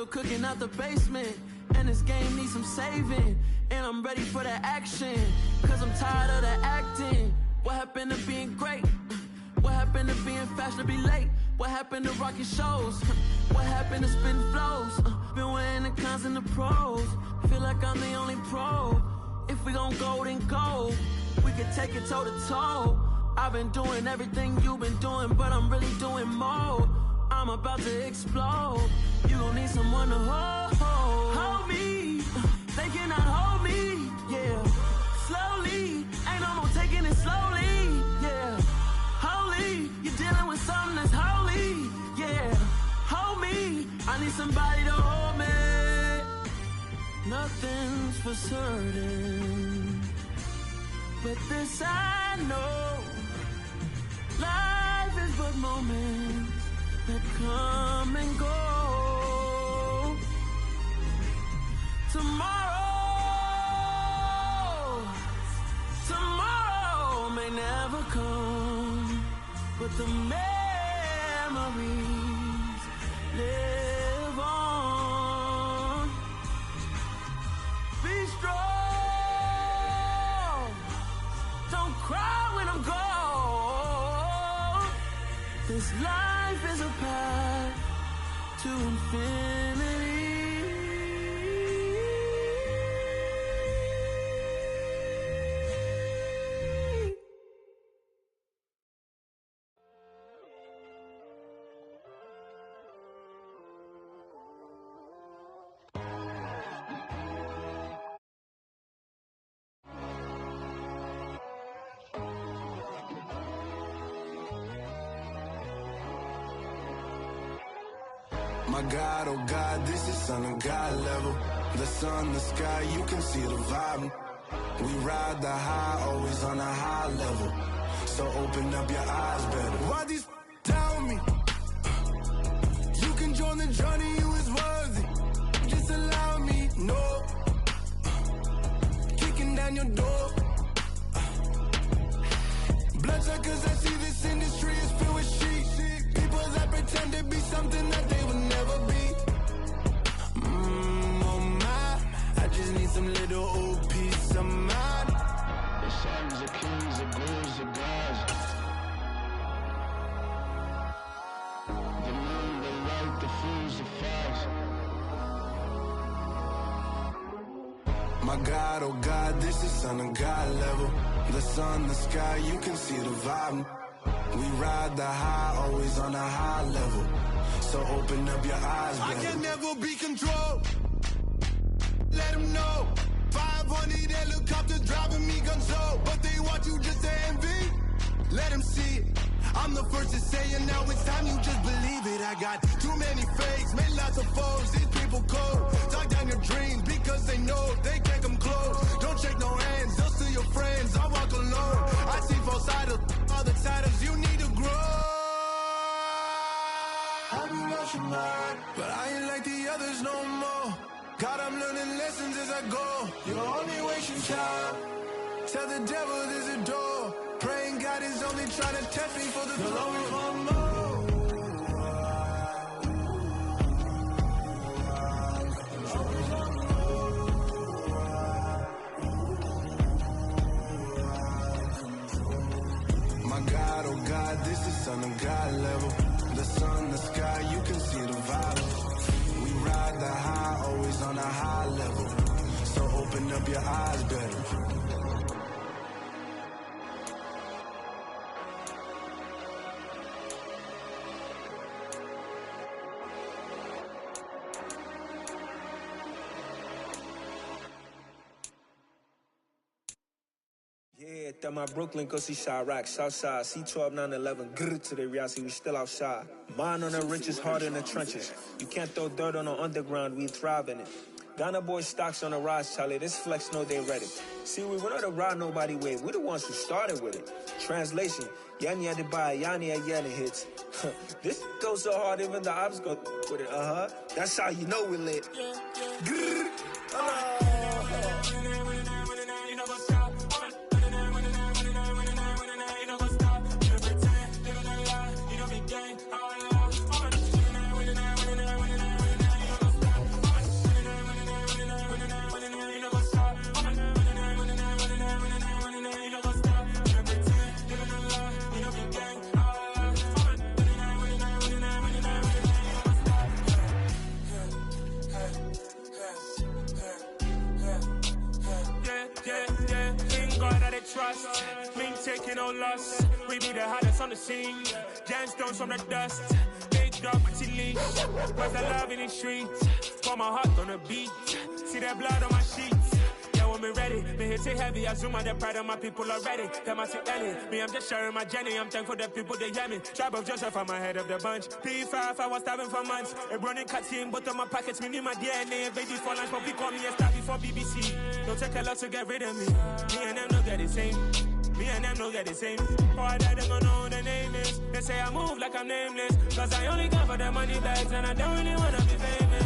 still cooking out the basement, and this game needs some saving. And I'm ready for the action, cause I'm tired of the acting. What happened to being great? What happened to being fashionably late? What happened to rocking shows? What happened to spitting flows? Been weighing the cons and the pros. Feel like I'm the only pro. If we gon' go, then go. We can take it toe to toe. I've been doing everything you've been doing, but I'm really doing more. I'm about to explode. You gon' need someone to hold me. They cannot hold me, yeah. Slowly, ain't no more taking it slowly, yeah. Holy, you're dealing with something that's holy, yeah. Hold me, I need somebody to hold me. Nothing's for certain, but this I know. Life is but moments that come and go. Tomorrow may never come, but the memories live on. Be strong, don't cry when I'm gone. This life is a path to infinity. My God, oh God, this is son of God level. The sun, the sky, you can see the vibe. We ride the high, always on a high level. So open up your eyes better. Why these tell me? You can join the journey, you is worthy. Just allow me, no. Kicking down your door. Bloodsuckers, I see this industry is filled with sheep. People that pretend to be something that they will never be. Oh my, I just need some little old peace of mind. The sons, the kings, the ghouls, the gods. The moon, the light, the fools, the facts. My God, oh God, this is son of God level. The sun, the sky, you can see the vibe. We ride the high, always on a high level. So open up your eyes, baby. I can never be controlled. Let them know. 500 helicopters driving me gonzo. But they want you just to envy. Let them see it. I'm the first to say it, now it's time you just believe it. I got too many fakes, made lots of foes. These people cold. Talk down your dreams because they know they can't come close. Don't shake no hands, just to your friends. I walk alone. I see both sides of other titles. You need to grow. I've been watching mine, but I ain't like the others no more. God, I'm learning lessons as I go. You're only wasting time. Tell the devil there's a door. Praying God is only trying to test me for the glory for more. My God, oh God, this is son of God level. The sun, the sky, you can see the vibe. We ride the high, always on a high level. So open up your eyes better. Yeah, that my Brooklyn, go see Chirac, Southside, C12, 911, grrr to the reality, we still outside. Mine on the riches, hard in the trenches. You can't throw dirt on the underground, we thrive in it. Ghana boy stocks on the rise, Charlie, this flex know they ready. See, we went on the ride nobody wave, we the ones who started with it. Translation, Yani had to buy, Yani had Yanni hits. This goes so hard, even the ops go with it, That's how you know we lit. Grrr, Mink taking no loss. We be the hottest on the scene. Gemstones from the dust. Big dog, pretty leash. Where's the love in the streets? Pour my heart on the beat. See that blood on my sheets. When me ready, me hit it heavy. I zoom on the pride of my people already. Them I see Ellie. Me, I'm just sharing my journey. I'm thankful that people they hear me. Tribe of Joseph, I'm ahead of the bunch. P5, I was starving for months. A running cuts in, but on my pockets, me need my DNA. Baby for lunch, but people call me a star before BBC. Don't take a lot to get rid of me. Me and them no get the same. Me and them no get the same. For I die, they gon' know who the name is. They say I move like I'm nameless. Cause I only got for the money bags. And I don't really wanna be famous.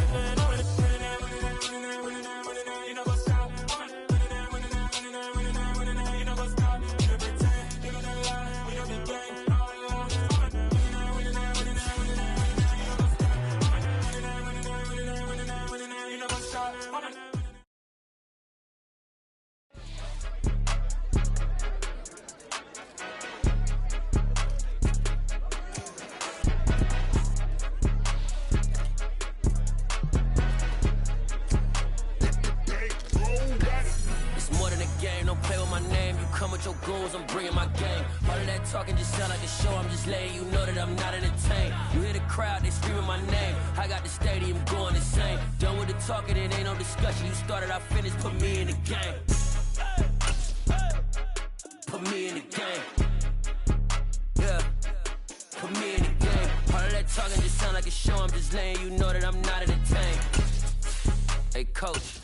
Your goals, I'm bringing my game. All of that talking just sound like a show. I'm just letting you know that I'm not entertained. You hear the crowd, they screaming my name. I got the stadium going insane. Done with the talking, it ain't no discussion. You started, I finished, put me in the game. Put me in the game. Yeah, put me in the game. All of that talking just sound like a show. I'm just letting you know that I'm not entertained. Hey, coach.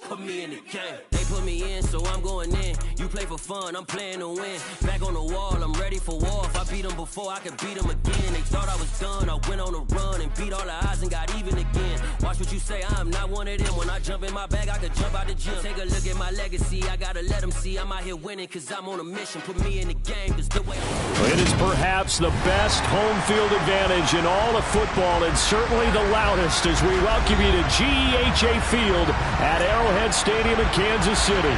Put me in the game. They put me in, so I'm going in. You play for fun, I'm playing to win. Back on the wall, I'm ready for war. If I beat them before, I could beat them again. They thought I was done, I went on a run and beat all the odds and got even again. Watch what you say, I'm not one of them. When I jump in my bag, I could jump out the gym. Take a look at my legacy, I gotta let them see I'm out here winning, cause I'm on a mission. Put me in the game, cause the way it is perhaps the best home field advantage in all of football, and certainly the loudest as we welcome you to GEHA Field at Arrowhead Stadium in Kansas City.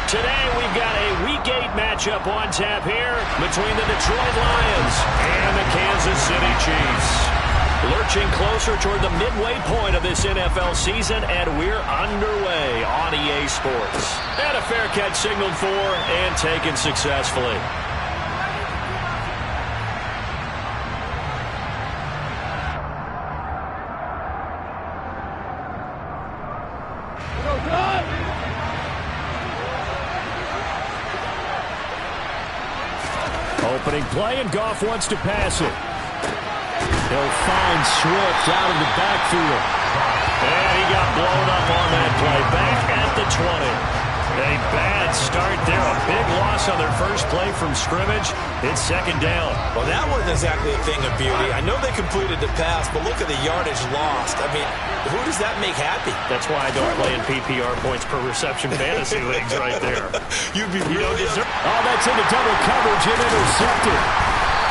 Today we've got a Week 8 matchup on tap here between the Detroit Lions and the Kansas City Chiefs. Lurching closer toward the midway point of this NFL season, and we're underway on EA Sports. And a fair catch signaled for and taken successfully. Opening play, and Goff wants to pass it. He'll find Swift out of the backfield. And he got blown up on that play. Back at the 20. A bad start there. A big loss on their first play from scrimmage. It's second down. Well, that wasn't exactly a thing of beauty. I know they completed the pass, but look at the yardage lost. I mean, who does that make happy? That's why I don't play in PPR points per reception fantasy leagues right there. You'd be really... Oh, that's into double coverage and intercepted.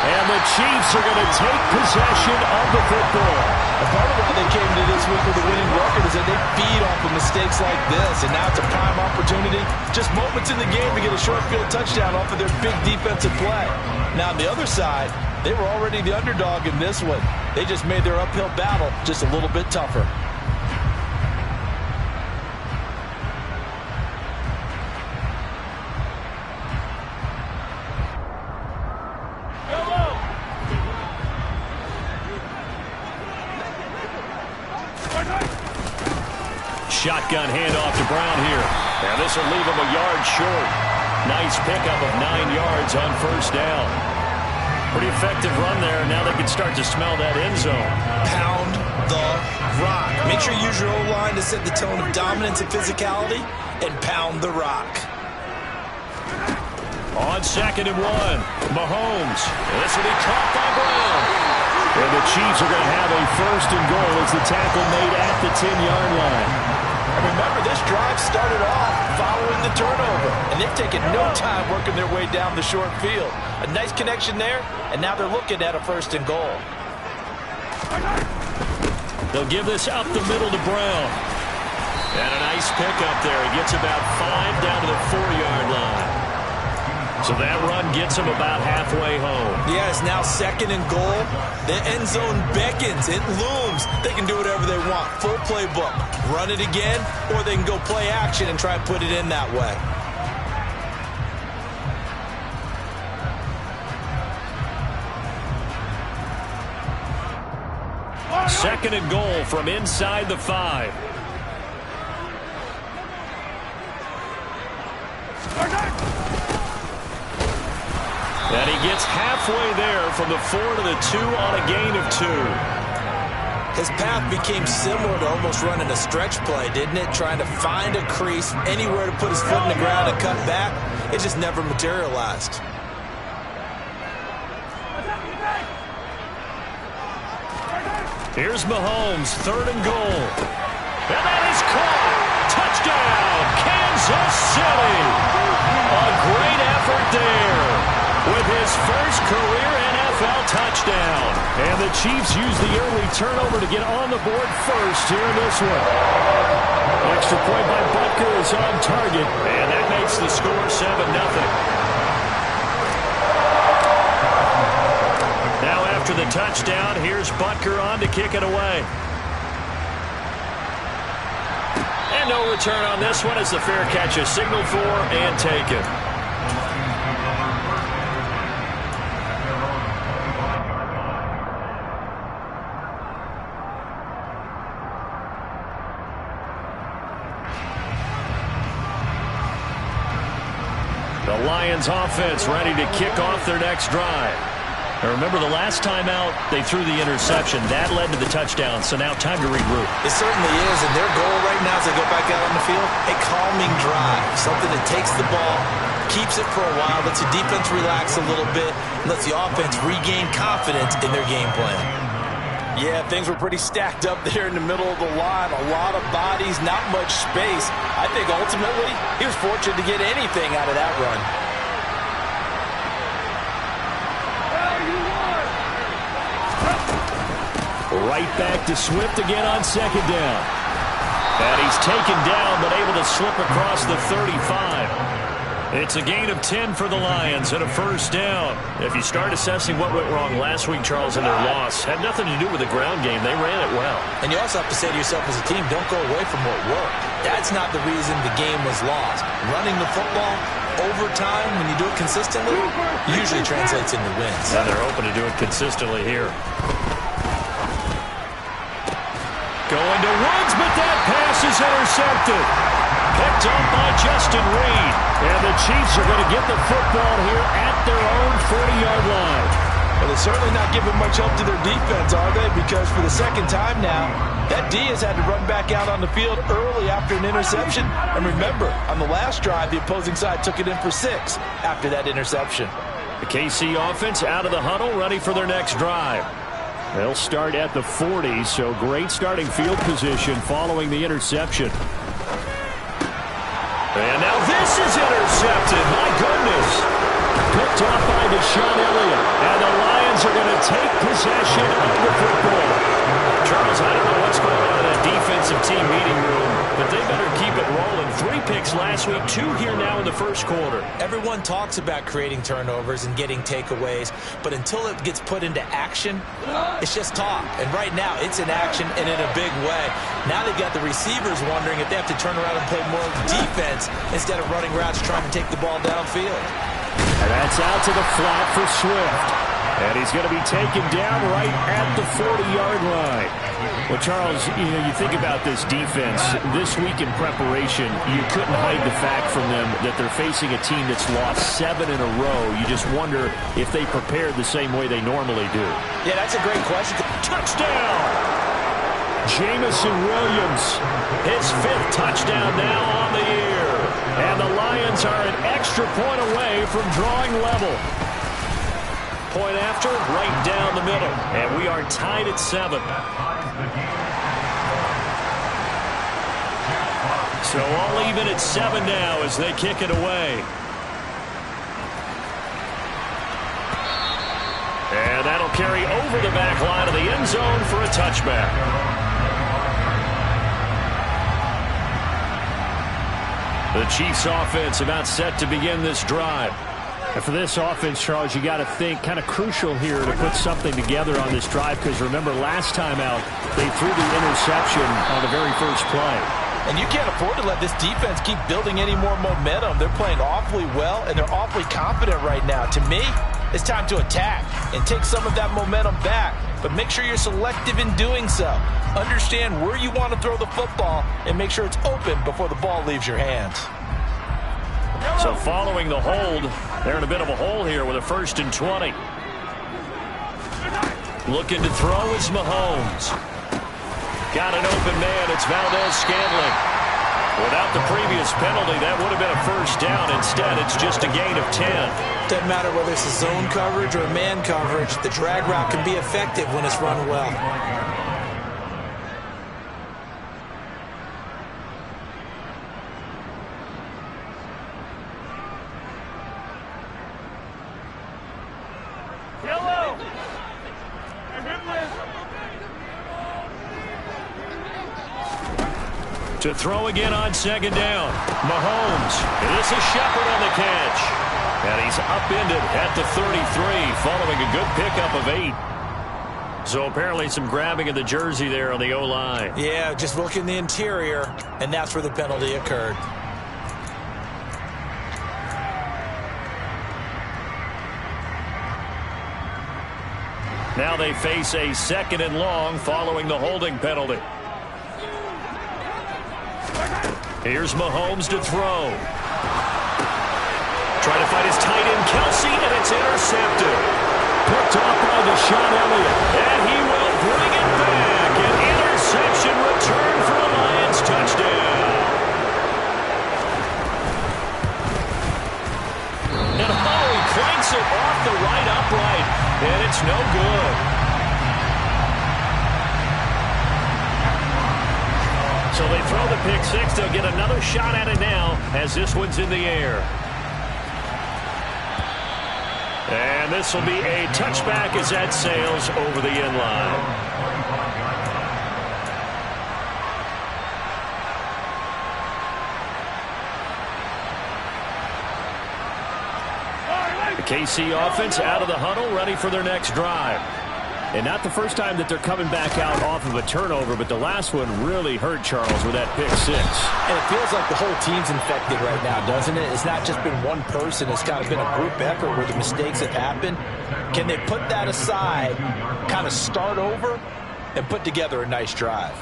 And the Chiefs are going to take possession of the football. A part of why they came to this week with a winning record is that they feed off of mistakes like this. And now it's a prime opportunity, just moments in the game, to get a short field touchdown off of their big defensive play. Now, on the other side, they were already the underdog in this one. They just made their uphill battle just a little bit tougher. Shotgun handoff to Brown here. And this will leave him a yard short. Nice pickup of 9 yards on first down. Pretty effective run there. Now they can start to smell that end zone. Pound the rock. Make sure you use your O-line to set the tone of dominance and physicality, and pound the rock. On 2nd and 1, Mahomes. This will be caught by Brown. And the Chiefs are going to have a 1st and goal as the tackle made at the 10-yard line. And remember, this drive started off following the turnover, and they've taken no time working their way down the short field. A nice connection there, and now they're looking at a 1st and goal. They'll give this up the middle to Brown. And a nice pickup there. He gets about 5 down to the 4-yard line. So that run gets him about halfway home. Yeah, it's now 2nd and goal. The end zone beckons. It looms. They can do whatever they want. Full playbook. Run it again, or they can go play action and try and put it in that way. 2nd and goal from inside the 5. And he gets halfway there from the 4 to the 2 on a gain of 2. His path became similar to almost running a stretch play, didn't it? Trying to find a crease, anywhere to put his foot in the ground and cut back. It just never materialized. Here's Mahomes, 3rd and goal. And that is caught. Touchdown, Kansas City. A great effort there with his first career NFL touchdown. And the Chiefs use the early turnover to get on the board first here in this one. Extra point by Butker is on target, and that makes the score 7-0. Now after the touchdown, here's Butker on to kick it away. And no return on this one as the fair catch is signaled for and taken. The Lions offense ready to kick off their next drive. Now remember, the last time out, they threw the interception. That led to the touchdown, so now time to regroup. It certainly is, and their goal right now as they go back out on the field, a calming drive, something that takes the ball, keeps it for a while, lets the defense relax a little bit, and lets the offense regain confidence in their game plan. Yeah, things were pretty stacked up there in the middle of the line. A lot of bodies, not much space. I think ultimately he was fortunate to get anything out of that run. Right back to Swift again on 2nd down. And he's taken down but able to slip across the 35. It's a gain of 10 for the Lions and a 1st down. If you start assessing what went wrong last week, Charles, in their loss, had nothing to do with the ground game. They ran it well. And you also have to say to yourself as a team, don't go away from what worked. That's not the reason the game was lost. Running the football over time, when you do it consistently, usually translates into wins. And they're hoping to do it consistently here. Going to Woods, but that pass is intercepted. Picked up by Justin Reed. And the Chiefs are going to get the football here at their own 40-yard line. Well, they're certainly not giving much help to their defense, are they? Because for the 2nd time now, that D has had to run back out on the field early after an interception. And remember, on the last drive, the opposing side took it in for 6 after that interception. The KC offense out of the huddle, ready for their next drive. They'll start at the 40, so great starting field position following the interception. And now this is intercepted. My goodness. Picked off by Deshaun Elliott. And the Lions are going to take possession of the football. Charles, I don't know what's going on in that defensive team meeting room, but they better keep it rolling. 3 picks last week, 2 here now in the 1st quarter. Everyone talks about creating turnovers and getting takeaways, but until it gets put into action, it's just talk. And right now, it's in action and in a big way. Now they've got the receivers wondering if they have to turn around and play more defense instead of running routes trying to take the ball downfield. And that's out to the flat for Swift. And he's going to be taken down right at the 40-yard line. Well, Charles, you think about this defense. This week in preparation, you couldn't hide the fact from them that they're facing a team that's lost 7 in a row. You just wonder if they prepared the same way they normally do. Yeah, that's a great question. Touchdown! Jamison Williams, his 5th touchdown now on the year. And the Lions are an extra point away from drawing level. Point after, right down the middle. And we are tied at 7. So all even at 7 now as they kick it away. And that'll carry over the back line of the end zone for a touchback. The Chiefs offense about set to begin this drive. And for this offense, Charles, you got to think kind of crucial here to put something together on this drive, because remember last time out they threw the interception on the very first play. And you can't afford to let this defense keep building any more momentum. They're playing awfully well, and they're awfully confident right now. To me, it's time to attack and take some of that momentum back. but make sure you're selective in doing so. Understand where you want to throw the football and make sure it's open before the ball leaves your hands. So following the hold, they're in a bit of a hole here with a 1st and 20. Looking to throw is Mahomes. Got an open man. It's Valdez-Scantling. Without the previous penalty, that would have been a 1st down. Instead, it's just a gain of 10. Doesn't matter whether it's a zone coverage or a man coverage. The drag route can be effective when it's run well. To throw again on 2nd down. Mahomes. This is Shepard on the catch. And he's upended at the 33 following a good pickup of 8. So apparently some grabbing of the jersey there on the O-line. Yeah, just look in the interior, and that's where the penalty occurred. Now they face a 2nd and long following the holding penalty. Here's Mahomes to throw. Trying to fight his tight end, Kelsey, and it's intercepted. Picked off by Deshaun Elliott, and he will bring it back. An interception return for a Lions touchdown. And he cranks it off the right upright, and it's no good. So they throw the pick 6. They'll get another shot at it now as this one's in the air. And this will be a touchback as that sails over the end line. The KC offense out of the huddle, ready for their next drive. And not the first time that they're coming back out off of a turnover, but the last one really hurt Charles with that pick 6. And it feels like the whole team's infected right now, doesn't it? It's not just been one person. It's kind of been a group effort where the mistakes have happened. Can they put that aside, kind of start over, and put together a nice drive?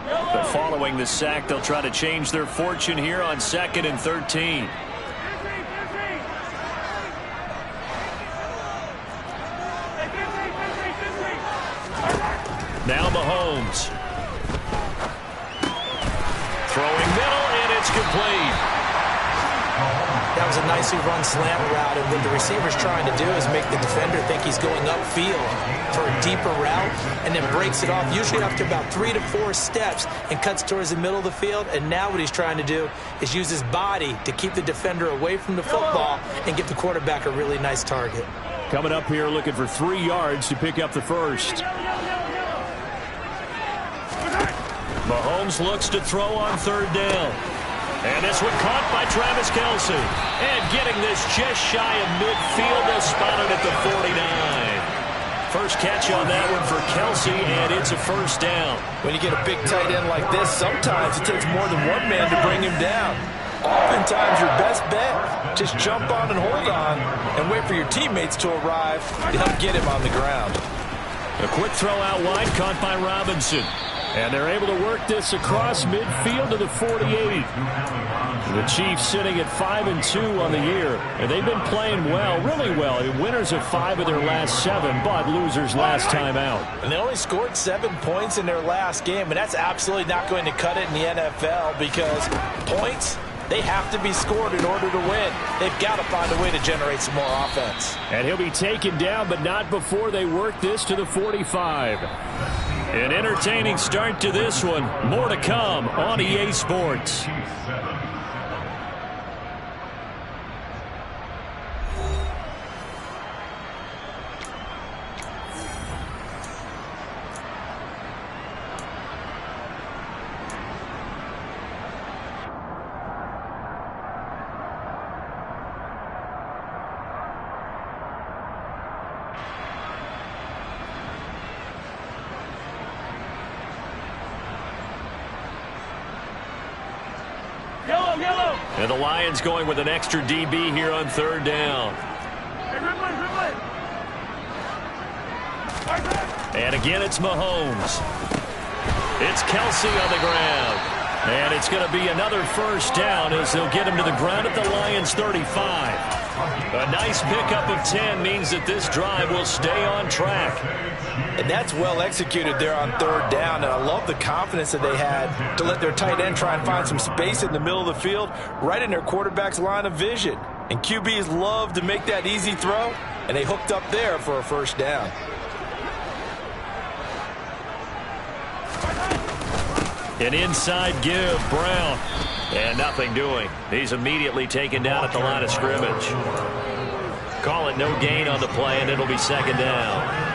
But following the sack, they'll try to change their fortune here on 2nd and 13. Now Mahomes. Throwing middle, and it's complete. That was a nicely run slant route, and what the receiver's trying to do is make the defender think he's going upfield for a deeper route, and then breaks it off, usually after about 3 to 4 steps, and cuts towards the middle of the field. And now what he's trying to do is use his body to keep the defender away from the football and give the quarterback a really nice target. Coming up here looking for 3 yards to pick up the first. Mahomes looks to throw on 3rd down. And this one caught by Travis Kelce. And getting this just shy of midfield, they'll spot it at the 49. First catch on that one for Kelce, and it's a 1st down. When you get a big tight end like this, sometimes it takes more than one man to bring him down. Oftentimes, your best bet, just jump on and hold on and wait for your teammates to arrive to help get him on the ground. A quick throw out wide, caught by Robinson. And they're able to work this across midfield to the 48. The Chiefs sitting at 5-2 on the year. And they've been playing well, really well. Winners of 5 of their last 7, but losers last time out. And they only scored 7 points in their last game. And that's absolutely not going to cut it in the NFL because points, they have to be scored in order to win. They've got to find a way to generate some more offense. And he'll be taken down, but not before they work this to the 45. An entertaining start to this one. More to come on EA Sports. And the Lions going with an extra DB here on 3rd down. And again, it's Mahomes. It's Kelsey on the ground. And it's going to be another first down as they'll get him to the ground at the Lions' 35. A nice pickup of 10 means that this drive will stay on track. And that's well executed there on third down. And I love the confidence that they had to let their tight end try and find some space in the middle of the field, right in their quarterback's line of vision. And QBs love to make that easy throw, and they hooked up there for a first down. An inside give, Brown. And nothing doing. He's immediately taken down at the line of scrimmage. Call it no gain on the play, and it'll be second down.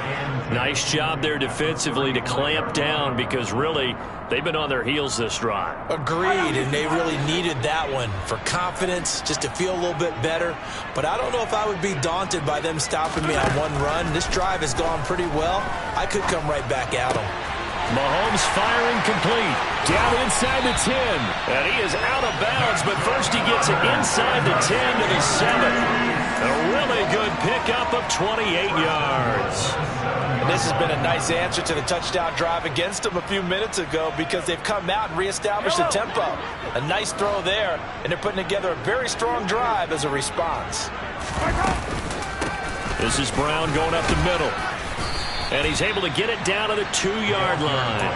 Nice job there defensively to clamp down because really they've been on their heels this drive. Agreed, and they really needed that one for confidence, just to feel a little bit better. But I don't know if I would be daunted by them stopping me on one run. This drive has gone pretty well. I could come right back at them. Mahomes firing complete. Down inside the 10. And he is out of bounds, but first he gets it inside the 10 to the 7. A really good pickup of 28 yards. And this has been a nice answer to the touchdown drive against them a few minutes ago because they've come out and reestablished the tempo. A nice throw there, and they're putting together a very strong drive as a response. This is Brown going up the middle. And he's able to get it down to the 2-yard line.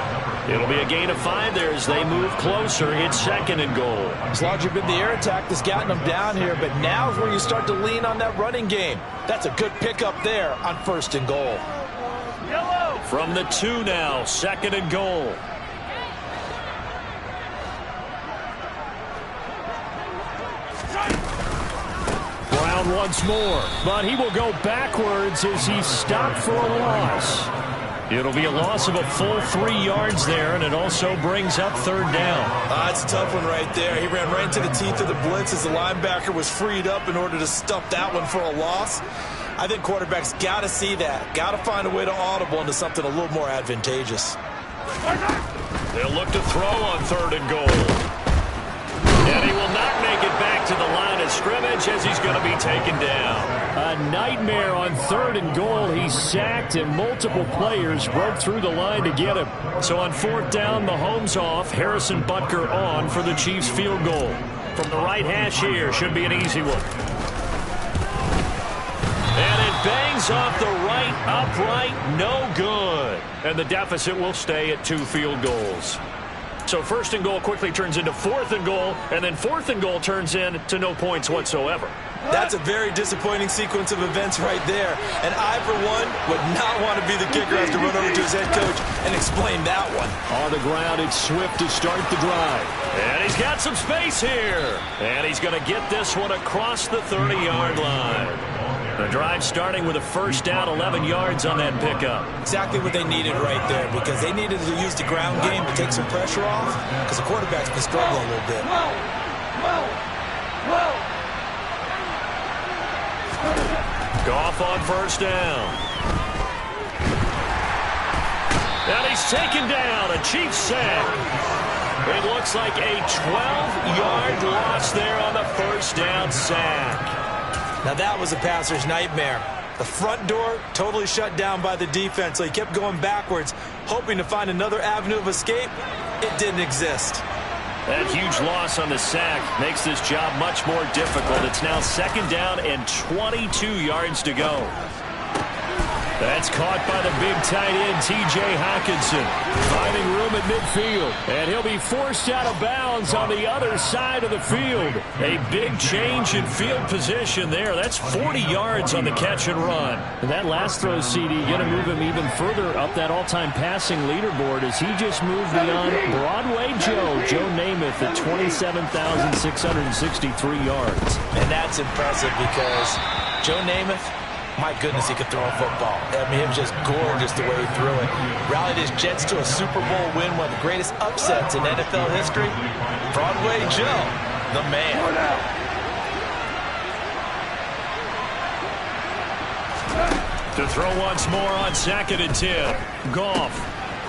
It'll be a gain of 5 there as they move closer. It's second and goal. It's largely been the air attack that's gotten them down here, but now is where you start to lean on that running game. That's a good pickup there on first and goal. From the 2 now, second and goal. Brown once more, but he will go backwards as he's stopped for a loss. It'll be a loss of a full 3 yards there, and it also brings up third down. It's a tough one right there. He ran right into the teeth of the blitz as the linebacker was freed up in order to stuff that one for a loss. I think quarterbacks got to see that. Got to find a way to audible into something a little more advantageous. They'll look to throw on third and goal. And he will not make it back to the line of scrimmage as he's going to be taken down. A nightmare on third and goal. He's sacked and multiple players broke through the line to get him. So on fourth down, Mahomes off, Harrison Butker on for the Chiefs field goal. From the right hash here, should be an easy one. And it bangs off the right upright, no good. And the deficit will stay at 2 field goals. So first and goal quickly turns into fourth and goal, and then fourth and goal turns into no points whatsoever. That's a very disappointing sequence of events right there. And I, for one, would not want to be the kicker as to run over to his head coach and explain that one. On the ground, it's Swift to start the drive. And he's got some space here. And he's going to get this one across the 30-yard line. The drive starting with a first down, 11 yards on that pickup. Exactly what they needed right there because they needed to use the ground game to take some pressure off because the quarterback's been struggling a little bit. Goff on first down. And he's taken down, a Chiefs sack. It looks like a 12-yard loss there on the first down sack. Now that was a passer's nightmare. The front door totally shut down by the defense, so he kept going backwards, hoping to find another avenue of escape. It didn't exist. That huge loss on the sack makes this job much more difficult. It's now second down and 22 yards to go. That's caught by the big tight end, T.J. Hockenson, finding room at midfield. And he'll be forced out of bounds on the other side of the field. A big change in field position there. That's 40 yards on the catch and run. And that last throw, CD, going to move him even further up that all-time passing leaderboard as he just moved beyond Broadway Joe Namath at 27,663 yards. And that's impressive because Joe Namath, my goodness, he could throw a football. I mean, it was just gorgeous the way he threw it. Rallied his Jets to a Super Bowl win, one of the greatest upsets in NFL history. Broadway Joe, the man. To throw once more on second and 10. Goff.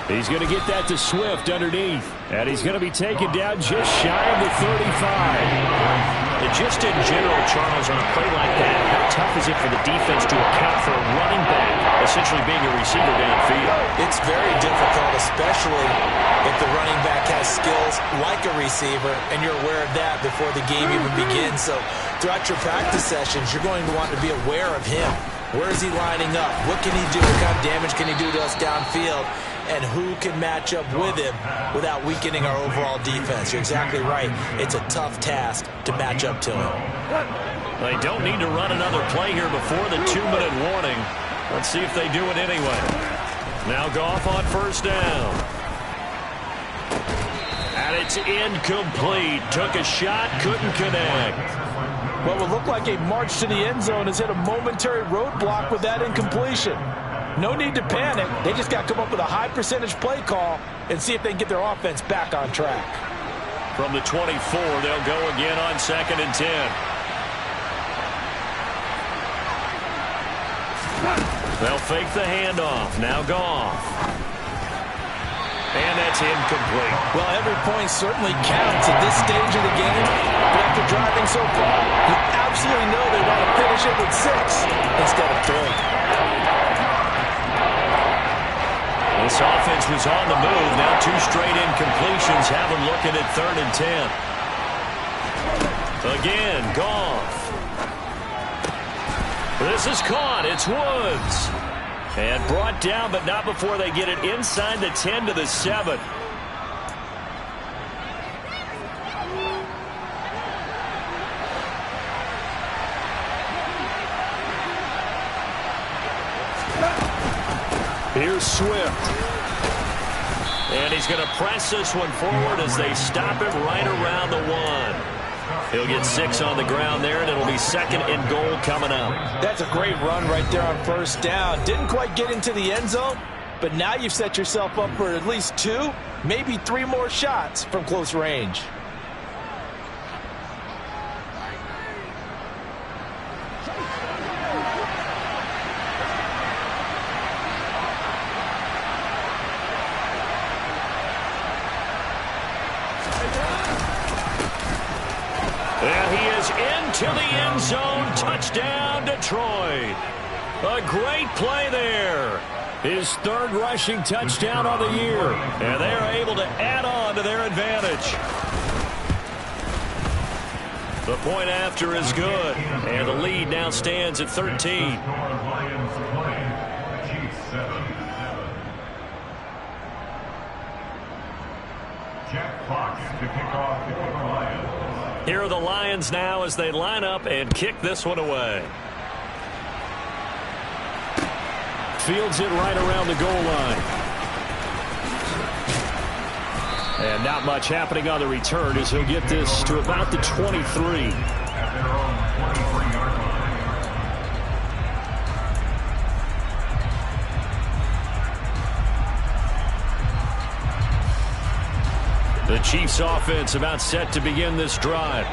He's going to get that to Swift underneath. And he's going to be taken down just shy of the 35. The just in general, Charles, on a play like that, how tough is it for the defense to account for a running back essentially being a receiver downfield? It's very difficult, especially if the running back has skills like a receiver, and you're aware of that before the game even begins. So throughout your practice sessions, you're going to want to be aware of him. Where is he lining up? What can he do? What kind of damage can he do to us downfield? And who can match up with him without weakening our overall defense? You're exactly right. It's a tough task to match up to him. They don't need to run another play here before the 2-minute warning. Let's see if they do it anyway. Now Goff on first down. And it's incomplete. Took a shot, couldn't connect. What would look like a march to the end zone has hit a momentary roadblock with that incompletion. No need to panic. They just got to come up with a high percentage play call and see if they can get their offense back on track. From the 24, they'll go again on 2nd and 10. They'll fake the handoff. Now Goff. And that's incomplete. Well, every point certainly counts at this stage of the game. But after driving so far, you absolutely know they want to finish it with 6 instead of 3. This offense was on the move. Now 2 straight incompletions have them looking at 3rd and 10. Again, Goff. This is caught. It's Woods. And brought down, but not before they get it inside the 10 to the 7. Here's Swift. And he's going to press this one forward as they stop him right around the 1. He'll get 6 on the ground there, and it'll be 2nd and goal coming up. That's a great run right there on first down. Didn't quite get into the end zone, but now you've set yourself up for at least 2, maybe 3 more shots from close range. To the end zone, touchdown Detroit. A great play there. His 3rd rushing touchdown of the year. And they're able to add on to their advantage. The point after is good. And the lead now stands at 13. Jack Fox to kick off the Lions. Here are the Lions now as they line up and kick this one away. Fields it right around the goal line. And not much happening on the return as he'll get this to about the 23. At their own 23-yard line. The Chiefs offense about set to begin this drive.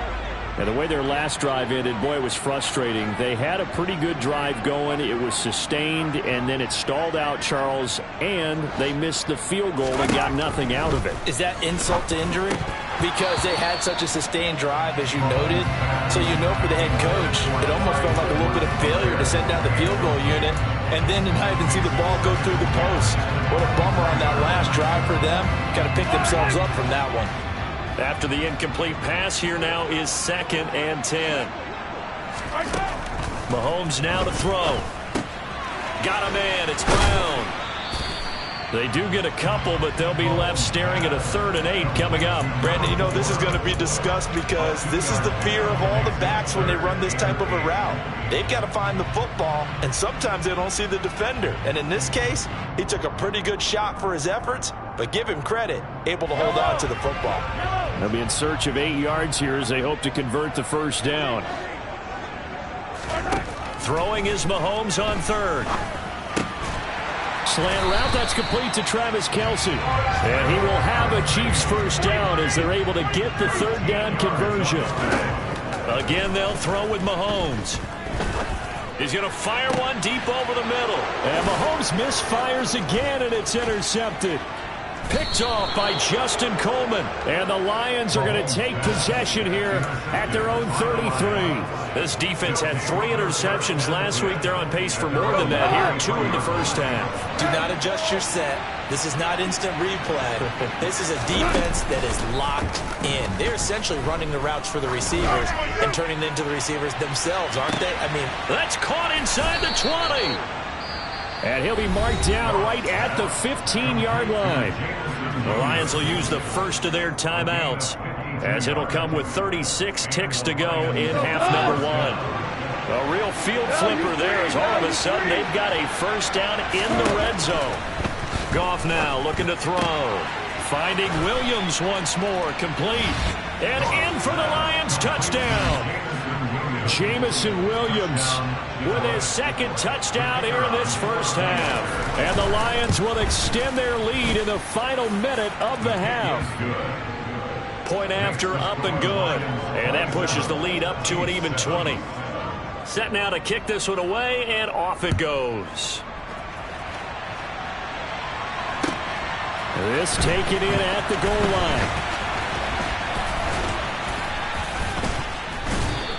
And the way their last drive ended, boy, it was frustrating. They had a pretty good drive going. It was sustained, and then it stalled out, Charles, and they missed the field goal and got nothing out of it. Is that insult to injury? Because they had such a sustained drive, as you noted. So you know for the head coach, it almost felt like a little bit of failure to send down the field goal unit and then to not even see the ball go through the post. What a bummer on that last drive for them. Got to pick themselves up from that one. After the incomplete pass, here now is 2nd and 10. Mahomes now to throw. Got a man. It's Brown. They do get a couple, but they'll be left staring at a 3rd and 8 coming up. Brandon, you know this is going to be discussed because this is the fear of all the backs when they run this type of a route. They've got to find the football, and sometimes they don't see the defender. And in this case, he took a pretty good shot for his efforts, but give him credit, able to hold on to the football. They'll be in search of 8 yards here as they hope to convert the first down. Throwing is Mahomes on 3rd. Slant route, that's complete to Travis Kelce. And he will have a Chiefs first down as they're able to get the 3rd down conversion. Again, they'll throw with Mahomes. He's going to fire one deep over the middle. And Mahomes misfires again, and it's intercepted. Picked off by Justin Coleman. And the Lions are going to take possession here at their own 33. This defense had 3 interceptions last week. They're on pace for more than that here, 2 in the first half. Do not adjust your set. This is not instant replay. This is a defense that is locked in. They're essentially running the routes for the receivers and turning it into the receivers themselves, aren't they? I mean, that's caught inside the 20. And he'll be marked down right at the 15-yard line. The Lions will use the first of their timeouts, as it'll come with 36 ticks to go in half number 1. A real field flipper there, as all of a sudden they've got a first down in the red zone. Goff now looking to throw. Finding Williams once more, complete. And in for the Lions, touchdown. Jamison Williams with his second touchdown here in this first half. And the Lions will extend their lead in the final minute of the half. Point after, up and good. And that pushes the lead up to an even 20. Set now to kick this one away, and off it goes. This taken in at the goal line.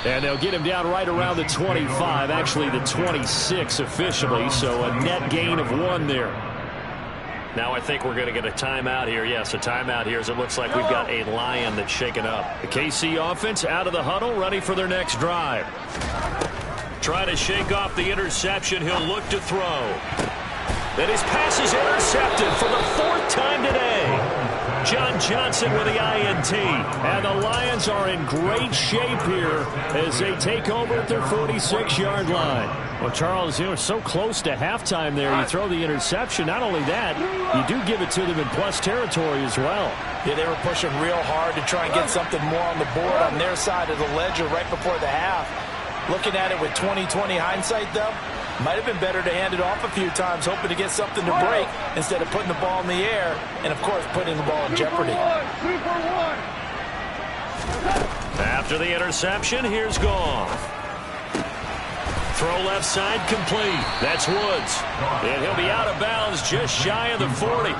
And they'll get him down right around the 25, actually the 26 officially, so a net gain of 1 there. Now I think we're going to get a timeout here. Yes, a timeout here, as it looks like we've got a Lion that's shaken up. The KC offense out of the huddle, ready for their next drive. Trying to shake off the interception. He'll look to throw. And his pass is intercepted for the 4th time today. John Johnson with the INT. And the Lions are in great shape here as they take over at their 46-yard line. Well, Charles, you know, so close to halftime there. You throw the interception. Not only that, you do give it to them in plus territory as well. Yeah, they were pushing real hard to try and get something more on the board on their side of the ledger right before the half. Looking at it with 20/20 hindsight, though, might have been better to hand it off a few times, hoping to get something to break instead of putting the ball in the air and, of course, putting the ball in jeopardy. After the interception, here's Goff. Throw left side complete. That's Woods. And he'll be out of bounds just shy of the 40.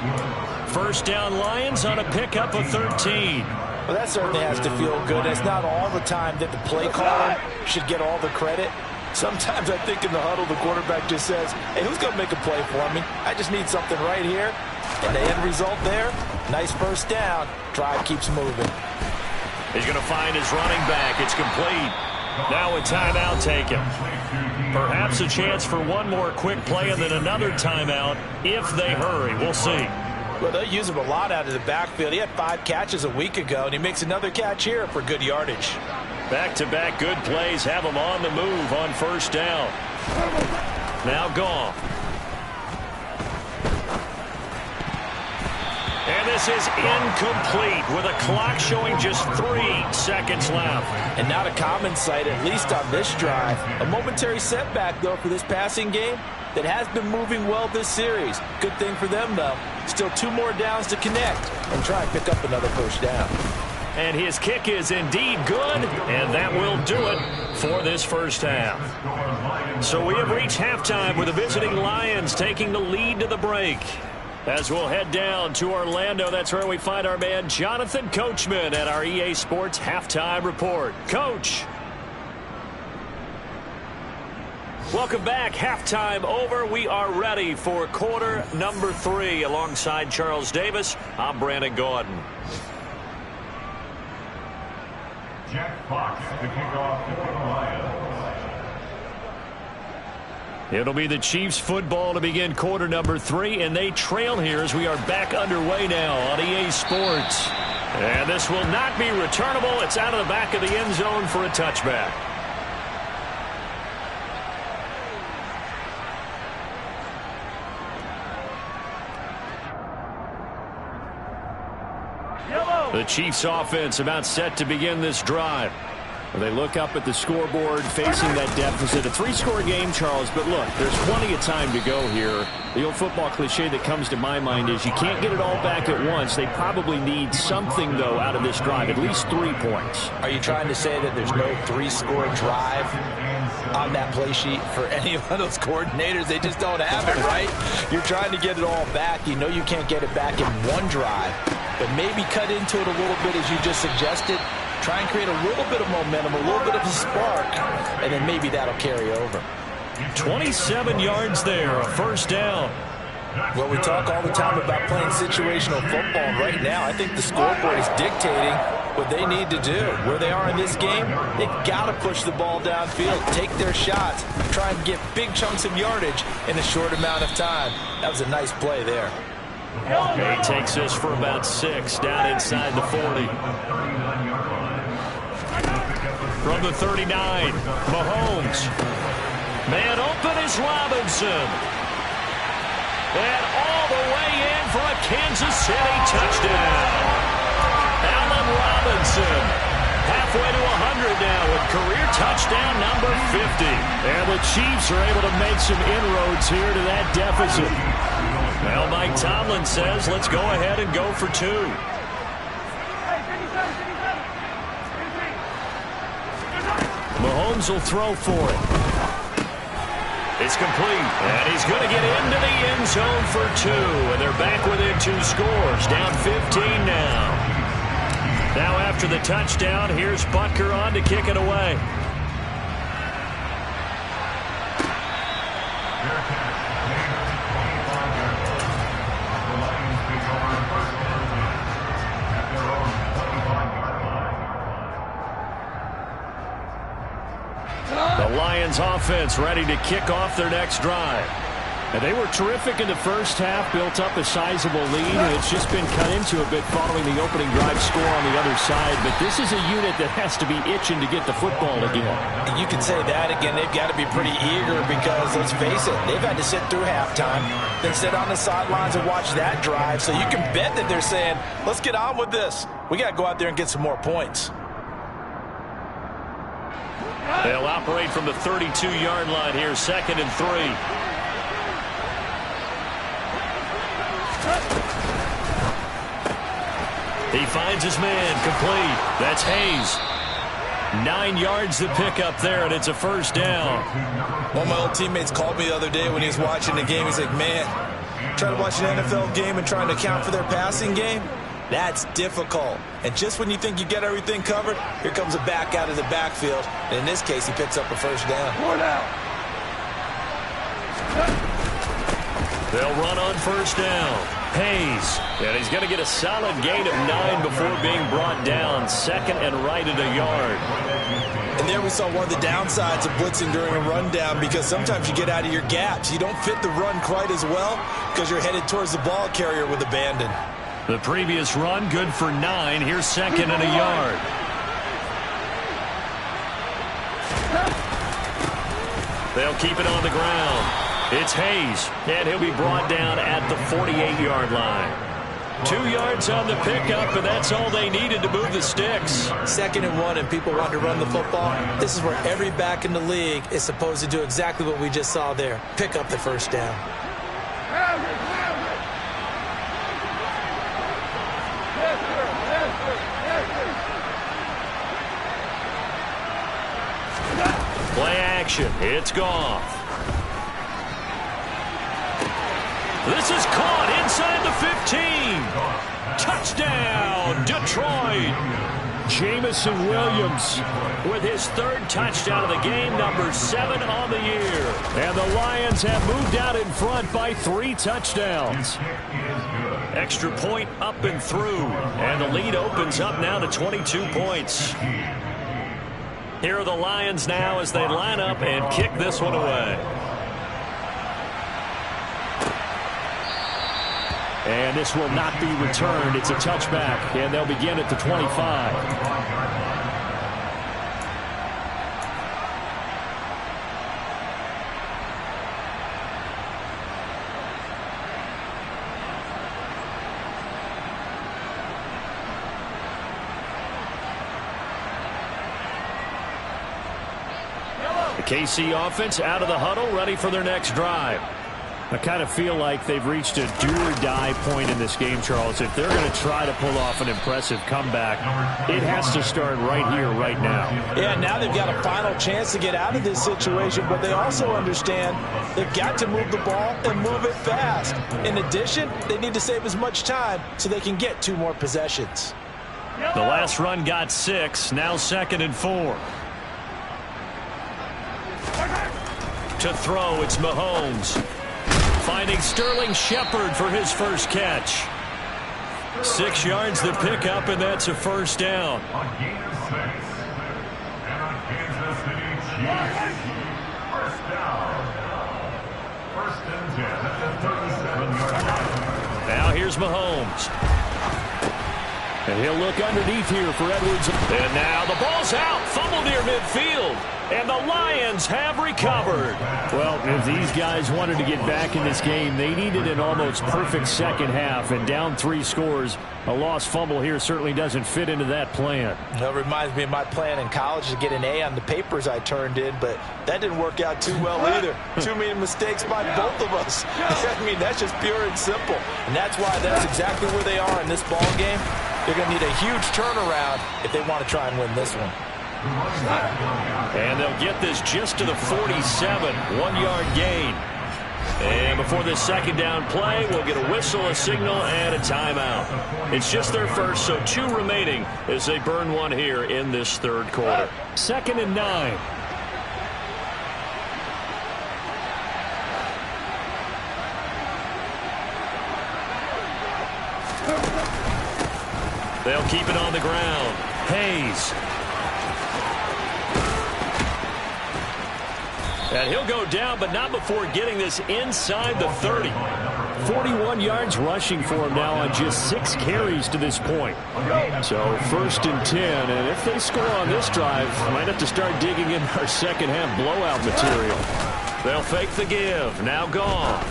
First down Lions on a pickup of 13. Well, that certainly has to feel good. It's not all the time that the play caller should get all the credit. Sometimes I think in the huddle, the quarterback just says, hey, who's going to make a play for me? I just need something right here. And the end result there, nice first down. Drive keeps moving. He's going to find his running back. It's complete. Now a timeout taken. Perhaps a chance for one more quick play and then another timeout if they hurry. We'll see. Well, they'll use him a lot out of the backfield. He had 5 catches a week ago, and he makes another catch here for good yardage. Back-to-back good plays have him on the move on first down. Now Goff. And this is incomplete with a clock showing just 3 seconds left. And not a common sight, at least on this drive. A momentary setback, though, for this passing game that has been moving well this series. Good thing for them, though. Still 2 more downs to connect and try and pick up another first down. And his kick is indeed good, and that will do it for this first half. So we have reached halftime with the visiting Lions taking the lead to the break. As we'll head down to Orlando, that's where we find our man Jonathan Coachman at our EA Sports Halftime Report. Coach. Welcome back. Halftime over. We are ready for quarter number 3. Alongside Charles Davis, I'm Brandon Gordon. Jack Fox to kick off for the Lions. It'll be the Chiefs football to begin quarter number 3, and they trail here as we are back underway now on EA Sports. And this will not be returnable. It's out of the back of the end zone for a touchback. The Chiefs offense about set to begin this drive. They look up at the scoreboard, facing that deficit. A 3-score game, Charles, but look, there's plenty of time to go here. The old football cliche that comes to my mind is you can't get it all back at once. They probably need something, though, out of this drive, at least 3 points. Are you trying to say that there's no 3-score drive on that play sheet for any of those coordinators? They just don't have it, right? You're trying to get it all back. You know you can't get it back in one drive, but maybe cut into it a little bit as you just suggested. Try and create a little bit of momentum, a little bit of a spark, and then maybe that'll carry over. 27 yards there, a first down. Well, we talk all the time about playing situational football. Right now, I think the scoreboard is dictating what they need to do. Where they are in this game, they've got to push the ball downfield, take their shots, try and get big chunks of yardage in a short amount of time. That was a nice play there. He takes this for about 6, down inside the 40. From the 39, Mahomes. Man open is Robinson. And all the way in for a Kansas City touchdown. Allen Robinson. Halfway to 100 now with career touchdown number 50. And the Chiefs are able to make some inroads here to that deficit. Well, Mike Tomlin says, let's go ahead and go for 2. Mahomes will throw for it. It's complete, and he's going to get into the end zone for 2, and they're back within 2 scores, down 15 now. Now after the touchdown, here's Butker on to kick it away. The Lions offense ready to kick off their next drive. And they were terrific in the first half, built up a sizable lead, and it's just been cut into a bit following the opening drive score on the other side. But this is a unit that has to be itching to get the football again. You can say that again. They've got to be pretty eager because, let's face it, they've had to sit through halftime, then sit on the sidelines and watch that drive. So you can bet that they're saying, let's get on with this. We got to go out there and get some more points. They'll operate from the 32-yard line here, 2nd and 3. He finds his man, complete. That's Hayes. 9 yards to pick up there, and it's a first down. One of my old teammates called me the other day when he was watching the game. He's like, man, trying to watch an NFL game and trying to account for their passing game? That's difficult. And just when you think you get everything covered, here comes a back out of the backfield. And in this case, he picks up a first down. They'll run on first down. Hayes. And he's going to get a solid gain of 9 before being brought down. 2nd and right at a yard. And there we saw one of the downsides of blitzing during a rundown, because sometimes you get out of your gaps. You don't fit the run quite as well because you're headed towards the ball carrier with abandon. The previous run, good for 9. Here's 2nd and a yard. They'll keep it on the ground. It's Hayes, and he'll be brought down at the 48-yard line. 2 yards on the pickup, and that's all they needed to move the sticks. 2nd and 1, and people want to run the football. This is where every back in the league is supposed to do exactly what we just saw there. Pick up the first down. Play action. It's Goff. This is caught inside the 15. Touchdown, Detroit. Jamison Williams with his 3rd touchdown of the game, number 7 on the year. And the Lions have moved out in front by 3 touchdowns. Extra point up and through. And the lead opens up now to 22 points. Here are the Lions now as they line up and kick this one away. And this will not be returned. It's a touchback, and they'll begin at the 25. The KC offense out of the huddle, ready for their next drive. I kind of feel like they've reached a do-or-die point in this game, Charles. If they're going to try to pull off an impressive comeback, it has to start right here, right now. Yeah, now they've got a final chance to get out of this situation, but they also understand they've got to move the ball and move it fast. In addition, they need to save as much time so they can get 2 more possessions. The last run got 6, now 2nd and 4. To throw, it's Mahomes. Finding Sterling Shepard for his first catch. 6 yards the pickup, and that's a first down. On gain of 6. And on Kansas City Chiefs, first down. 1st and 10 at the 37-yard line. Now here's Mahomes. And he'll look underneath here for Edwards. And now the ball's out. Fumble near midfield. And the Lions have recovered. Well, if these guys wanted to get back in this game, they needed an almost perfect second half. And down 3 scores, a lost fumble here certainly doesn't fit into that plan. That reminds me of my plan in college to get an A on the papers I turned in, but that didn't work out too well either. Too many mistakes by both of us. I mean, that's just pure and simple. And that's why that's exactly where they are in this ball game. They're going to need a huge turnaround if they want to try and win this one. And they'll get this just to the 47, 1-yard gain. And before this second down play, we'll get a whistle, a signal, and a timeout. It's just their first, so 2 remaining as they burn 1 here in this 3rd quarter. 2nd and 9. They'll keep it on the ground. Hayes. And he'll go down, but not before getting this inside the 30. 41 yards rushing for him now on just 6 carries to this point. So 1st and 10, and if they score on this drive, might have to start digging in our second half blowout material. They'll fake the give. Now gone.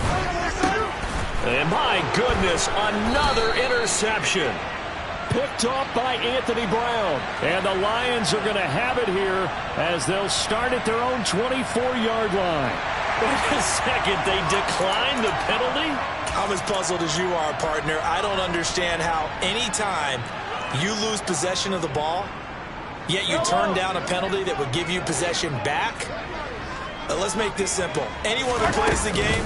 And my goodness, another interception. Picked off by Anthony Brown. And the Lions are going to have it here as they'll start at their own 24-yard line. Wait a second, they declined the penalty? I'm as puzzled as you are, partner. I don't understand how any time you lose possession of the ball, yet you turn down a penalty that would give you possession back. Let's make this simple. Anyone who plays the game,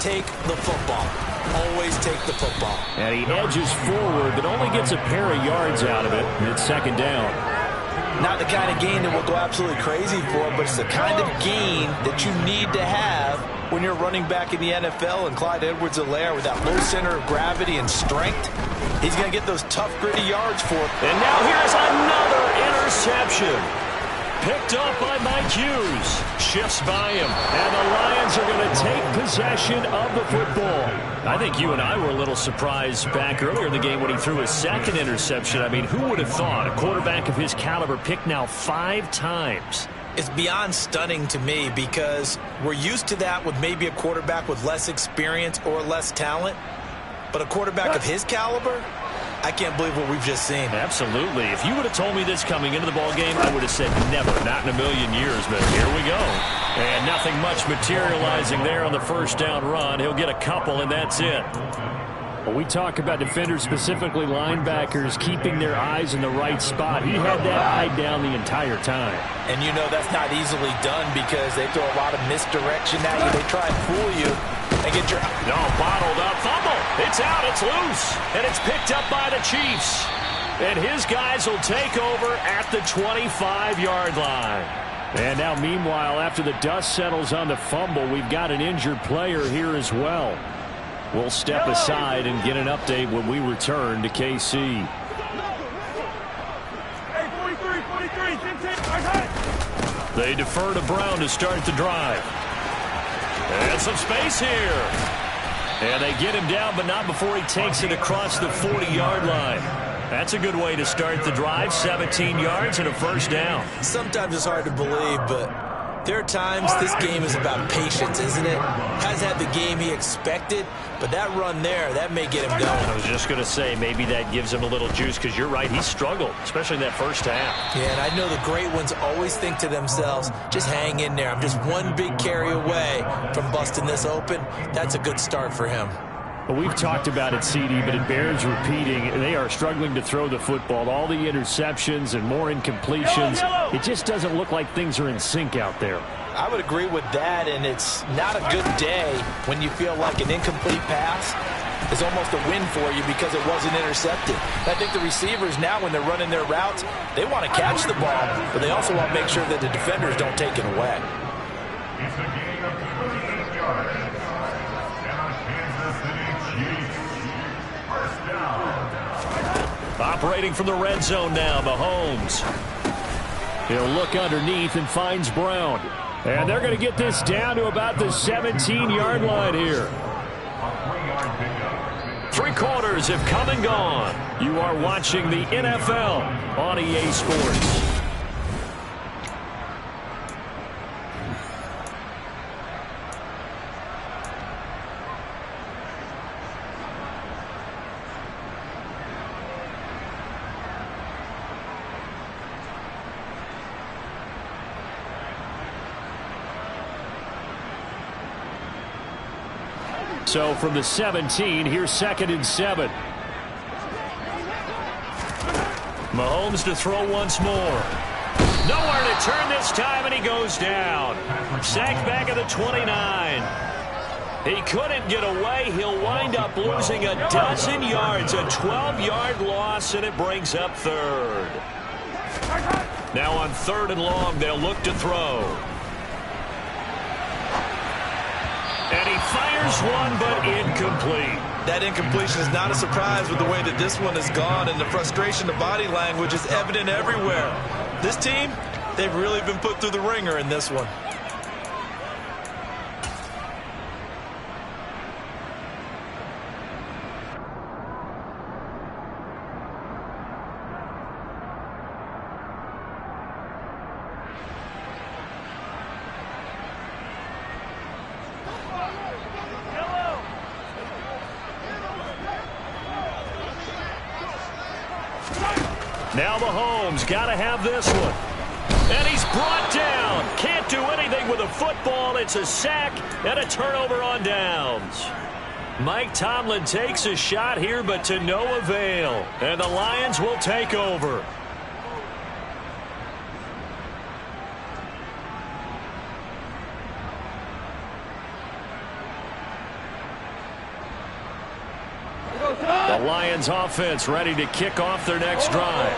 take the football. Always take the football. And he edges forward, but only gets a pair of yards out of it. And it's 2nd down. Not the kind of gain that we'll go absolutely crazy for, but it's the kind of gain that you need to have when you're running back in the NFL. And Clyde Edwards-Helaire, with that low center of gravity and strength, he's going to get those tough, gritty yards for it. And now here's another interception. Picked up by Mike Hughes. Shifts by him. And the Lions are going to take possession of the football. I think you and I were a little surprised back earlier in the game when he threw his 2nd interception. I mean, who would have thought a quarterback of his caliber picked now 5 times? It's beyond stunning to me because we're used to that with maybe a quarterback with less experience or less talent. But a quarterback of his caliber, I can't believe what we've just seen. Absolutely. If you would have told me this coming into the ball game, I would have said never, not in a million years. But here we go. And nothing much materializing there on the 1st down run. He'll get a couple, and that's it. Well, we talk about defenders, specifically linebackers, keeping their eyes in the right spot. He had that eye down the entire time. And you know that's not easily done because they throw a lot of misdirection at you. They try and fool you and get your... No, bottled up. Fumble. It's out. It's loose. And it's picked up by the Chiefs. And his guys will take over at the 25-yard line. And now, meanwhile, after the dust settles on the fumble, we've got an injured player here as well. We'll step aside and get an update when we return to KC. They defer to Brown to start the drive. And some space here. And they get him down, but not before he takes it across the 40-yard line. That's a good way to start the drive. 17 yards and a 1st down. Sometimes it's hard to believe, but There are times this game is about patience, isn't it? Hasn't had the game he expected, but that run there, that may get him going. I was just going to say, maybe that gives him a little juice, because you're right, he struggled, especially in that first half. Yeah, and I know the great ones always think to themselves, just hang in there. I'm just one big carry away from busting this open. That's a good start for him. Well, we've talked about it, CD, but it bears repeating. They are struggling to throw the football. All the interceptions and more incompletions. It just doesn't look like things are in sync out there. I would agree with that, and it's not a good day when you feel like an incomplete pass is almost a win for you because it wasn't intercepted. I think the receivers now, when they're running their routes, they want to catch the ball, but they also want to make sure that the defenders don't take it away. It's a gain of 38 yards. Operating from the red zone now, Mahomes. He'll look underneath and finds Brown. And they're going to get this down to about the 17-yard line here. 3 quarters have come and gone. You are watching the NFL on EA Sports. So from the 17, here's 2nd and 7. Mahomes to throw once more. Nowhere to turn this time, and he goes down. Sacked back at the 29. He couldn't get away. He'll wind up losing a dozen yards, a 12-yard loss, and it brings up 3rd. Now on 3rd and long, they'll look to throw. And he fires one, but incomplete. That incompletion is not a surprise with the way that this one has gone, and the frustration, the body language is evident everywhere. This team, they've really been put through the ringer in this one. Now Mahomes got to have this one. And he's brought down. Can't do anything with a football. It's a sack and a turnover on downs. Mike Tomlin takes a shot here, but to no avail. And the Lions will take over. The Lions offense ready to kick off their next drive.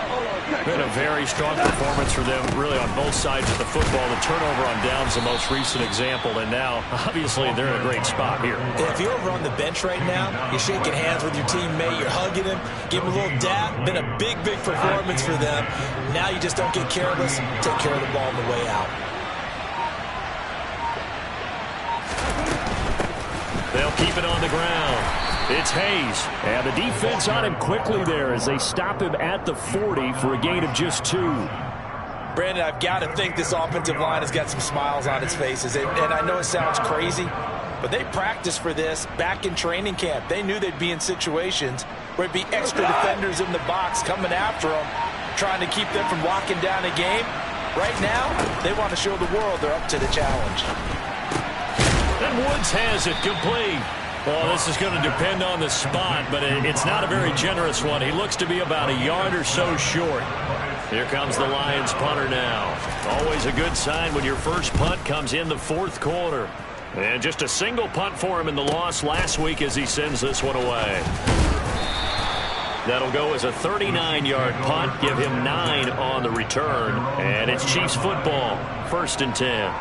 Been a very strong performance for them, really, on both sides of the football. The turnover on downs, the most recent example, and now, obviously, they're in a great spot here. If you're over on the bench right now, you're shaking hands with your teammate, you're hugging him, give him a little dap. Been a big, big performance for them. Now you just don't get careless, take care of the ball on the way out. They'll keep it on the ground. It's Hayes, and the defense on him quickly there as they stop him at the 40 for a gain of just 2. Brandon, I've got to think this offensive line has got some smiles on its faces, and I know it sounds crazy, but they practiced for this back in training camp. They knew they'd be in situations where it'd be extra defenders in the box coming after them, trying to keep them from locking down a game. Right now, they want to show the world they're up to the challenge. And Woods has it complete. Well, this is going to depend on the spot, but it's not a very generous one. He looks to be about a yard or so short. Here comes the Lions punter now. Always a good sign when your first punt comes in the 4th quarter. And just a single punt for him in the loss last week as he sends this one away. That'll go as a 39-yard punt, give him 9 on the return. And it's Chiefs football, 1st and 10.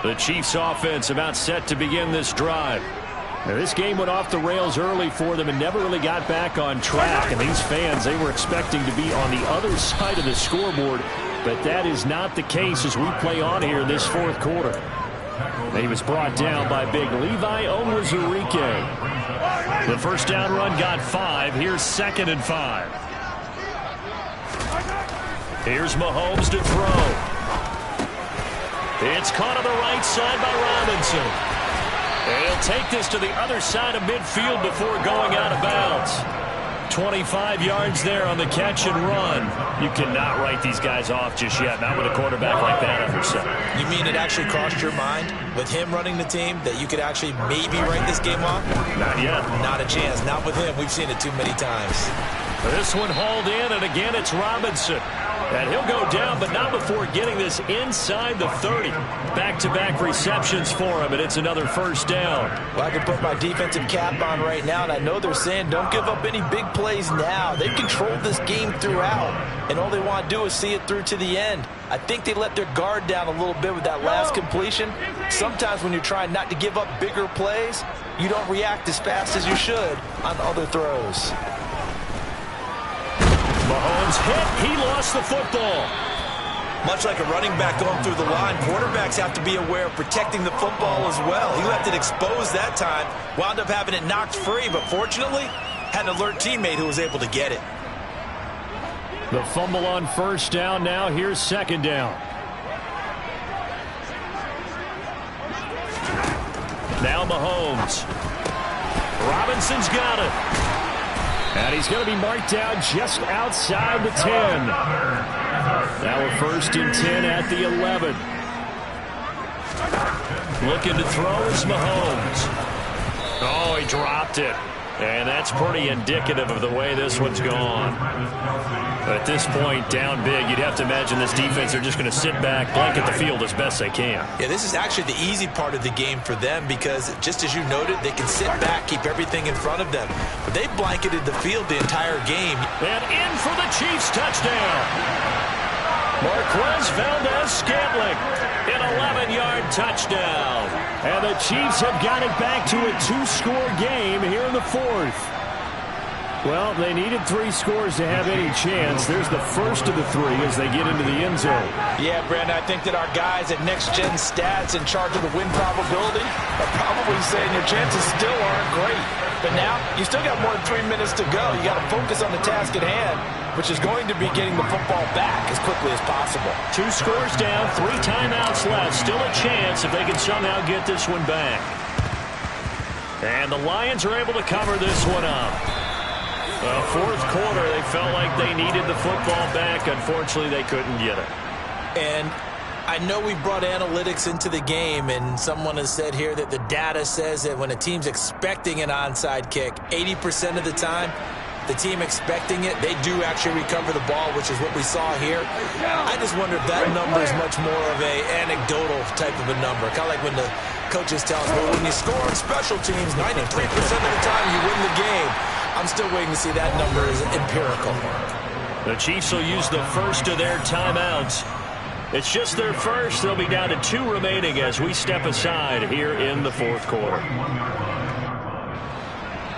The Chiefs offense about set to begin this drive. Now, this game went off the rails early for them and never really got back on track. And these fans, they were expecting to be on the other side of the scoreboard. But that is not the case as we play on here in this 4th quarter. He was brought down by big Levi Onwuzurike. The first down run got 5. Here's 2nd and 5. Here's Mahomes to throw. It's caught on the right side by Robinson. And he'll take this to the other side of midfield before going out of bounds. 25 yards there on the catch and run. You cannot write these guys off just yet, not with a quarterback like that under center. You mean it actually crossed your mind with him running the team that you could actually maybe write this game off? Not yet. Not a chance. Not with him. We've seen it too many times. This one hauled in, and again it's Robinson. And he'll go down, but not before getting this inside the 30. Back-to-back receptions for him, and it's another first down. Well, I can put my defensive cap on right now, and I know they're saying don't give up any big plays now. They've controlled this game throughout, and all they want to do is see it through to the end. I think they let their guard down a little bit with that last completion. Sometimes when you're trying not to give up bigger plays, you don't react as fast as you should on other throws. Mahomes hit. He lost the football. Much like a running back going through the line, quarterbacks have to be aware of protecting the football as well. He left it exposed that time, wound up having it knocked free, but fortunately, had an alert teammate who was able to get it. The fumble on first down now. Here's second down. Now Mahomes. Robinson's got it. And he's going to be marked down just outside the 10. Now we're first and 10 at the 11. Looking to throw is Mahomes. Oh, he dropped it. And that's pretty indicative of the way this one's gone. At this point, down big, you'd have to imagine this defense, they're just going to sit back, blanket the field as best they can. Yeah, this is actually the easy part of the game for them because, just as you noted, they can sit back, keep everything in front of them. But they blanketed the field the entire game. And in for the Chiefs touchdown. Marquez Valdez-Scantling, an 11-yard touchdown. And the Chiefs have got it back to a 2-score game here in the fourth. Well, they needed 3 scores to have any chance. There's the first of the 3 as they get into the end zone. Yeah, Brandon, I think that our guys at Next Gen Stats in charge of the win probability are probably saying your chances still aren't great. But now, you still got more than 3 minutes to go. You got to focus on the task at hand, which is going to be getting the football back as quickly as possible. 2 scores down, 3 timeouts left. Still a chance if they can somehow get this one back. And the Lions are able to cover this one up. Well, fourth quarter, they felt like they needed the football back. Unfortunately, they couldn't get it. And I know we brought analytics into the game, and someone has said here that the data says that when a team's expecting an onside kick, 80% of the time, the team expecting it, they do actually recover the ball, which is what we saw here. I just wonder if that number is much more of a anecdotal type of a number. Kind of like when the coaches tell us, well, when you score on special teams, 93% of the time you win the game. I'm still waiting to see that number is empirical. The Chiefs will use the first of their timeouts. It's just their first. They'll be down to 2 remaining as we step aside here in the fourth quarter.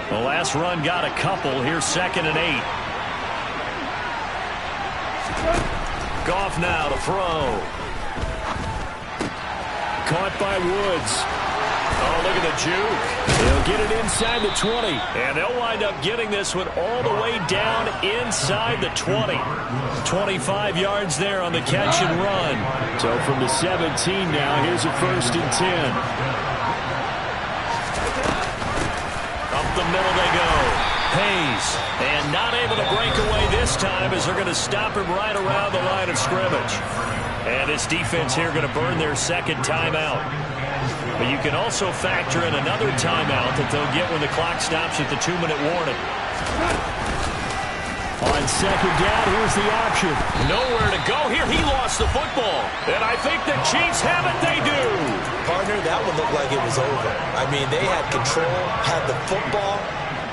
The last run got a couple. Here's 2nd and 8. Goff now to throw. Caught by Woods. Oh, look at the juke. They'll get it inside the 20. And they'll wind up getting this one all the way down inside the 20. 25 yards there on the catch and run. So from the 17 now, here's a 1st and 10. Up the middle they go. Hayes. And not able to break away this time as they're going to stop him right around the line of scrimmage. And this defense here going to burn their 2nd timeout. But you can also factor in another timeout that they'll get when the clock stops at the 2-minute warning. On 2nd down, here's the option. Nowhere to go here. He lost the football. And I think the Chiefs have it. They do. Partner, that one looked like it was over. I mean, they had control, had the football,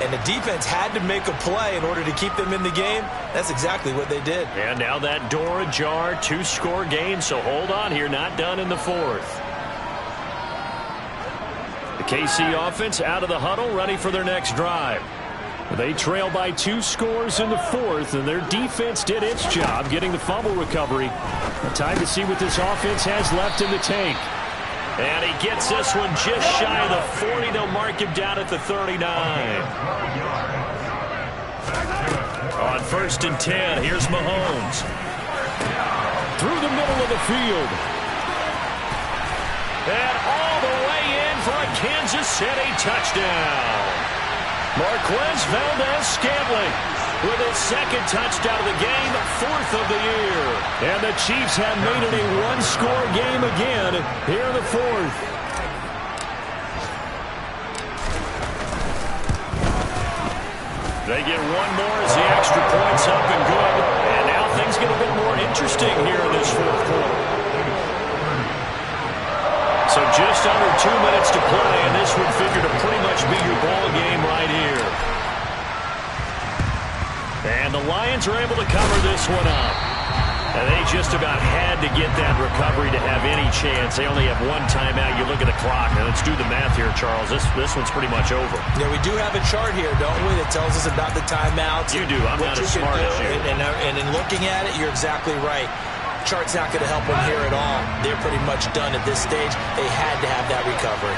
and the defense had to make a play in order to keep them in the game. That's exactly what they did. And now that door ajar, 2-score game. So hold on here. Not done in the fourth. The KC offense out of the huddle, ready for their next drive. They trail by 2 scores in the fourth, and their defense did its job getting the fumble recovery. Time to see what this offense has left in the tank. And he gets this one just shy of the 40. They'll mark him down at the 39. On 1st and 10, here's Mahomes. through the middle of the field. And all the way in for a Kansas City touchdown. Marquez Valdez-Scantling with his second touchdown of the game, fourth of the year. And the Chiefs have made it a one-score game again here in the fourth. They get one more as the extra point's up and good. And now things get a bit more interesting here in this fourth quarter. So just under 2 minutes to play, and this would figure to pretty much be your ball game right here. And the Lions are able to cover this one up. And they just about had to get that recovery to have any chance. They only have one timeout. You look at the clock. Now let's do the math here, Charles. This one's pretty much over. Yeah, we do have a chart here, don't we, that tells us about the timeouts. You do. I'm not as smart as you. And in looking at it, you're exactly right. Chart's not going to help them here at all. They're pretty much done at this stage. They had to have that recovery.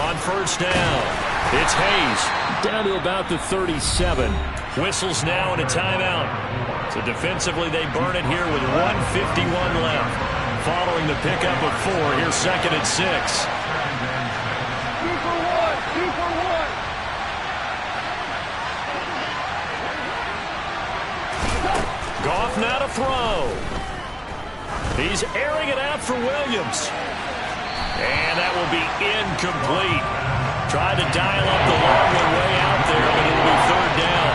On first down, it's Hayes down to about the 37. Whistles now and a timeout. So defensively, they burn it here with 1:51 left. Following the pickup of 4, here's 2nd and 6. 2 for 1, 2 for 1. Goff now to throw. He's airing it out for Williams. And that will be incomplete. Tried to dial up the long one way out there, but it'll be third down.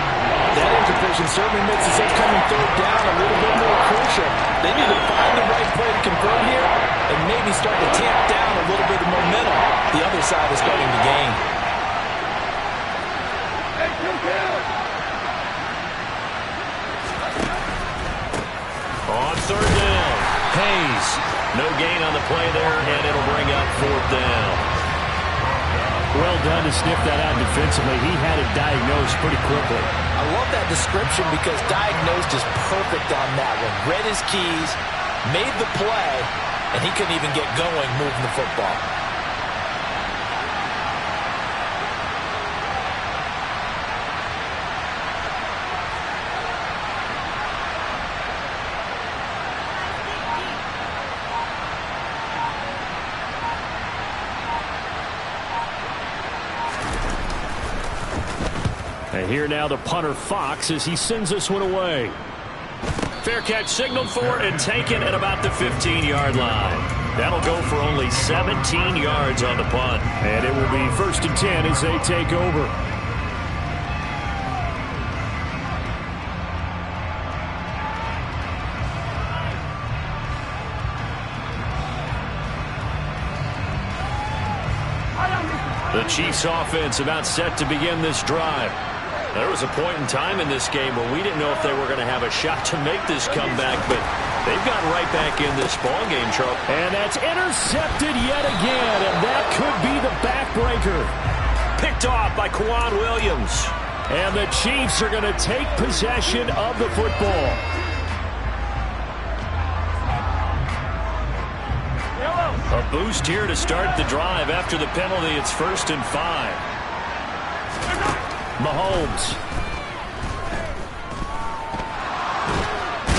That incompletion certainly makes this upcoming third down a little bit more crucial. They need to find the right play to convert here and maybe start to tamp down a little bit of momentum. The other side is starting to gain. On third down, Hayes. No gain on the play there, and it'll bring up fourth down. Well done to sniff that out defensively. He had it diagnosed pretty quickly. I love that description because diagnosed is perfect on that one. Read his keys, made the play, and he couldn't even get going moving the football. And here now the punter Fox as he sends this one away. Fair catch signaled for and taken at about the 15-yard line. That'll go for only 17 yards on the punt. And it will be 1st and 10 as they take over. The Chiefs offense about set to begin this drive. There was a point in time in this game where we didn't know if they were going to have a shot to make this comeback, but they've gotten right back in this ball game, Charles. And that's intercepted yet again, and that could be the backbreaker. Picked off by Kwan Williams. And the Chiefs are going to take possession of the football. A boost here to start the drive. After the penalty, it's 1st and 5. Mahomes.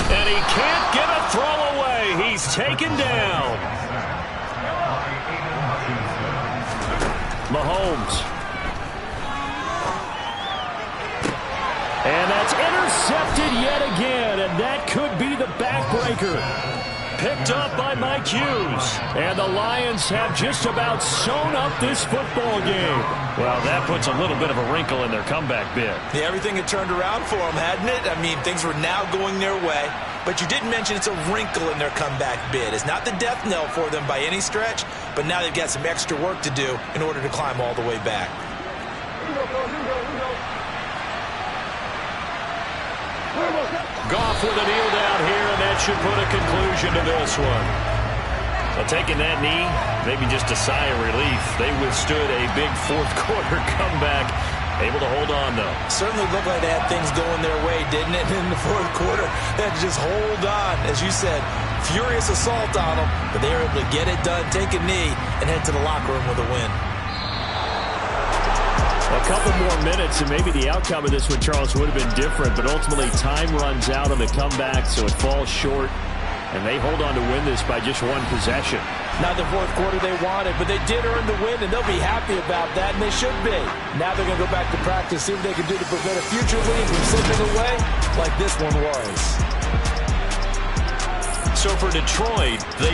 And he can't get a throw away. He's taken down. Mahomes. And that's intercepted yet again, and that could be the backbreaker. Picked up by Mike Hughes. And the Lions have just about sewn up this football game. Well, that puts a little bit of a wrinkle in their comeback bid. Yeah, everything had turned around for them, hadn't it? I mean, things were now going their way. But you did mention it's a wrinkle in their comeback bid. It's not the death knell for them by any stretch, but now they've got some extra work to do in order to climb all the way back. Goff with a kneel down here, and that should put a conclusion to this one. Well, taking that knee, maybe just a sigh of relief. They withstood a big fourth quarter comeback. Able to hold on, though. Certainly looked like they had things going their way, didn't it, in the fourth quarter? They had to just hold on. As you said, furious assault on them, but they were able to get it done, take a knee, and head to the locker room with a win. A couple more minutes, and maybe the outcome of this one, Charles, would have been different, but ultimately time runs out on the comeback, so it falls short, and they hold on to win this by just one possession. Not the fourth quarter they wanted, but they did earn the win, and they'll be happy about that, and they should be. Now they're going to go back to practice, see what they can do to prevent a future lead from slipping away like this one was. So for Detroit, they